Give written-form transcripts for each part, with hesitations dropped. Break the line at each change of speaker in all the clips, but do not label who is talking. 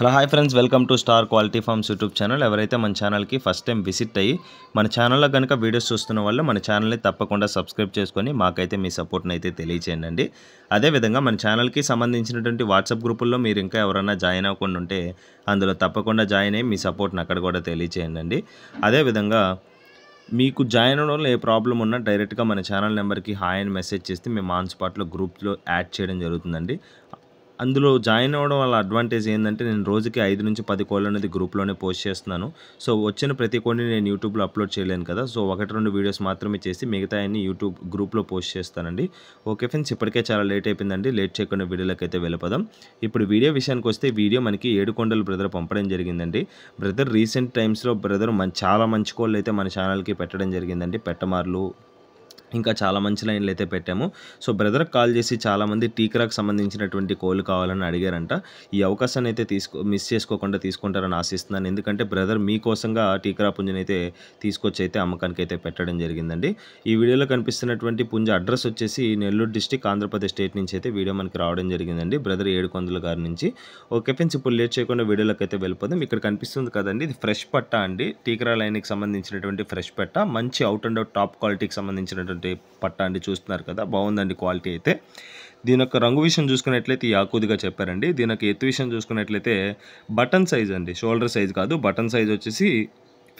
Hello hi friends, welcome to star quality farms YouTube channel. ఎవరైతే మన ఛానల్కి first time visit అయ్యి మన ఛానల్లో కనుక వీడియోస్ చూస్తున్న వాళ్ళు మన ఛానల్ని తప్పకుండా సబ్స్క్రైబ్ చేసుకొని మాకైతే మీ సపోర్ట్ని అయితే తెలియచేయండి. అదేవిధంగా మన ఛానల్కి సంబంధించినటువంటి వాట్సాప్ గ్రూపుల్లో మీరు ఇంకా ఎవరైనా జాయిన్ అవ్వకుండా ఉంటే అందులో తప్పకుండా జాయిన్ అయ్యి మీ సపోర్ట్ని అక్కడ కూడా తెలియచేయండి. అదేవిధంగా మీకు జాయిన్ అవ్వడంలో ఏ ప్రాబ్లం ఉన్నా డైరెక్ట్గా మన ఛానల్ నెంబర్కి హాయ్ అని మెసేజ్ చేస్తే మేము ఆన్ స్పాట్లో గ్రూప్లో యాడ్ చేయడం జరుగుతుందండి. అందులో జాయిన్ అవ్వడం వల్ల అడ్వాంటేజ్ ఏంటంటే నేను రోజుకి 5 నుంచి 10 కోళ్ళు అనేది గ్రూప్లోనే పోస్ట్ చేస్తున్నాను. సో వచ్చిన ప్రతి కోడిని నేను యూట్యూబ్లో అప్లోడ్ చేయలేను కదా. సో 1-2 వీడియోస్ మాత్రమే చేసి మిగతా అన్ని యూట్యూబ్ గ్రూప్లో పోస్ట్ చేస్తానండి. ఓకే ఫ్రెండ్స్, ఇప్పటికే చాలా లేట్ అయిపోయిందండి. లేట్ చేయకుండా వీడియోలోకి అయితే వెళ్ళిపోదాం. ఇప్పుడు వీడియో విషయానికి వస్తే వీడియో మనకి ఏడుకొండలు బ్రదర్ పంపడం జరిగిందండి. బ్రదర్ రీసెంట్ టైమ్స్లో బ్రదర్ చాలా మంచి కోళ్ళు అయితే మన ఛానల్కి పెట్టడం జరిగిందండి. పెట్టమార్లు ఇంకా చాలా మంచి లైన్లు అయితే పెట్టాము. సో బ్రదర్కి కాల్ చేసి చాలామంది టీక్రాకి సంబంధించినటువంటి కోళ్ళు కావాలని అడిగారంట. ఈ అవకాశాన్ని అయితే మిస్ చేసుకోకుండా తీసుకుంటారని ఆశిస్తున్నాను. ఎందుకంటే బ్రదర్ మీకోసంగా టీక్రా పుంజుని అయితే తీసుకొచ్చి అయితే అమ్మకానికి అయితే పెట్టడం జరిగిందండి. ఈ వీడియోలో కనిపిస్తున్నటువంటి పుంజ అడ్రస్ వచ్చేసి నెల్లూరు డిస్టిక్ ఆంధ్రప్రదేశ్ స్టేట్ నుంచి అయితే వీడియో మనకి రావడం జరిగిందండి. బ్రదర్ ఏడుకొందల గారి నుంచి. ఓకే ఫ్రెండ్స్, ఇప్పుడు లేట్ చేయకుండా వీడియోలోకి అయితే వెళ్ళిపోదాం. ఇక్కడ కనిపిస్తుంది కదండి, ఇది ఫ్రెష్ పట్ట అండి. టీక్రా లైన్కి సంబంధించినటువంటి ఫ్రెష్ పట్ట, మంచి అవుట్ అండ్ అవుట్ టాప్ క్వాలిటీకి సంబంధించినటువంటి పట్ట అండి. చూస్తున్నారు కదా, బాగుందండి క్వాలిటీ అయితే. దీని యొక్క రంగు విషయం చూసుకున్నట్లయితే యాకూదిగా చెప్పారండి. దీని యొక్క ఎత్తు విషయం చూసుకున్నట్లయితే బటన్ సైజ్ అండి, షోల్డర్ సైజ్ కాదు. బటన్ సైజ్ వచ్చేసి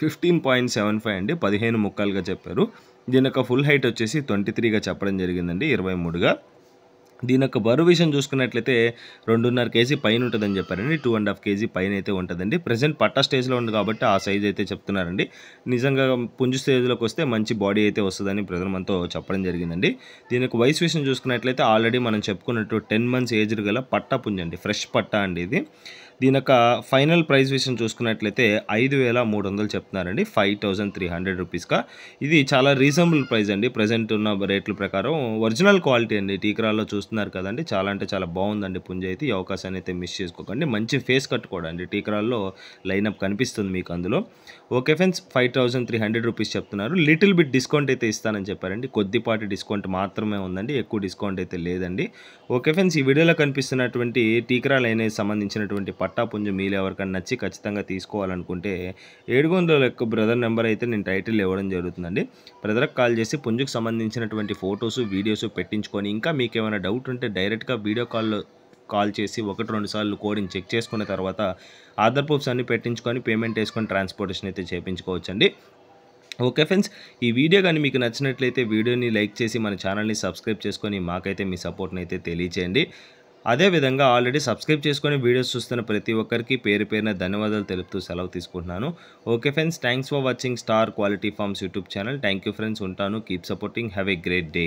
15.75 అండి, 15 ముక్కలుగా చెప్పారు. దీని యొక్క ఫుల్ హైట్ వచ్చేసి 23గా చెప్పడం జరిగిందండి, 23గా. దీని యొక్క బరువు విషయం చూసుకున్నట్లయితే 2.5 కేజీ పైన ఉంటుందని చెప్పారండి. 2.5 కేజీ పైన అయితే ఉంటుందండి. ప్రజెంట్ పట్టా స్టేజ్లో ఉంది కాబట్టి ఆ సైజ్ అయితే చెప్తున్నారండి. నిజంగా పుంజు స్టేజ్లోకి వస్తే మంచి బాడీ అయితే వస్తుందని బ్రదర్ మనతో చెప్పడం జరిగిందండి. దీని యొక్క వయసు విషయం చూసుకున్నట్లయితే ఆల్రెడీ మనం చెప్పుకున్నట్టు 10 మంత్స్ ఏజ్ గల పట్టా పుంజు అండి, ఫ్రెష్ పట్టా అండి ఇది. దీని యొక్క ఫైనల్ ప్రైస్ విషయం చూసుకున్నట్లయితే 5,300 చెప్తున్నారండి, 5,300 రూపీస్గా. ఇది చాలా రీజనబుల్ ప్రైస్ అండి ప్రజెంట్ ఉన్న రేట్ల ప్రకారం. ఒరిజినల్ క్వాలిటీ అండి, టీక్రాల్లో చూస్తున్నారు కదండి. చాలా అంటే చాలా బాగుందండి పుంజ అయితే. ఈ అవకాశాన్ని అయితే మిస్ చేసుకోకండి. మంచి ఫేస్ కట్టుకోవడండి, టీక్రాల్లో లైనప్ కనిపిస్తుంది మీకు అందులో. ఓకే ఫ్రెండ్స్, 5,300 రూపీస్ చెప్తున్నారు. లిటిల్ బిట్ డిస్కౌంట్ అయితే ఇస్తానని చెప్పారండి. కొద్దిపాటి డిస్కౌంట్ మాత్రమే ఉందండి, ఎక్కువ డిస్కౌంట్ అయితే లేదండి. ఓకే ఫ్రెండ్స్, ఈ వీడియోలో కనిపిస్తున్నటువంటి టీక్రా లైన్ సంబంధించినటువంటి పట్టా పుంజు మీలో ఎవరికైనా నచ్చి ఖచ్చితంగా తీసుకోవాలనుకుంటే 700 యొక్క బ్రదర్ నెంబర్ అయితే నేను టైటిల్ ఇవ్వడం జరుగుతుందండి. బ్రదర్కి కాల్ చేసి పుంజుకు సంబంధించినటువంటి ఫొటోస్ వీడియోస్ పెట్టించుకొని, ఇంకా మీకు ఏమైనా డౌట్ ఉంటే డైరెక్ట్గా వీడియో కాల్ చేసి 1-2 సార్లు కోడింగ్ చెక్ చేసుకున్న తర్వాత ఆధార్ ప్రూఫ్స్ అన్ని పెట్టించుకొని పేమెంట్ వేసుకొని ట్రాన్స్పోర్టేషన్ అయితే చేయించుకోవచ్చండి. ఓకే ఫ్రెండ్స్, ఈ వీడియో కానీ మీకు నచ్చినట్లయితే వీడియోని లైక్ చేసి మన ఛానల్ని సబ్స్క్రైబ్ చేసుకొని మాకైతే మీ సపోర్ట్ని అయితే తెలియచేయండి. అదేవిధంగా ఆల్రెడీ సబ్స్క్రైబ్ చేసుకొని వీడియోస్ చూస్తున్న ప్రతి ఒక్కరికి పేరు పేరున ధన్యవాదాలు తెలుపుతూ సెలవు తీసుకుంటున్నాను. Okay friends, thanks for watching star quality farms YouTube channel. Thank you friends, ఉంటాను. Keep supporting. Have a great day.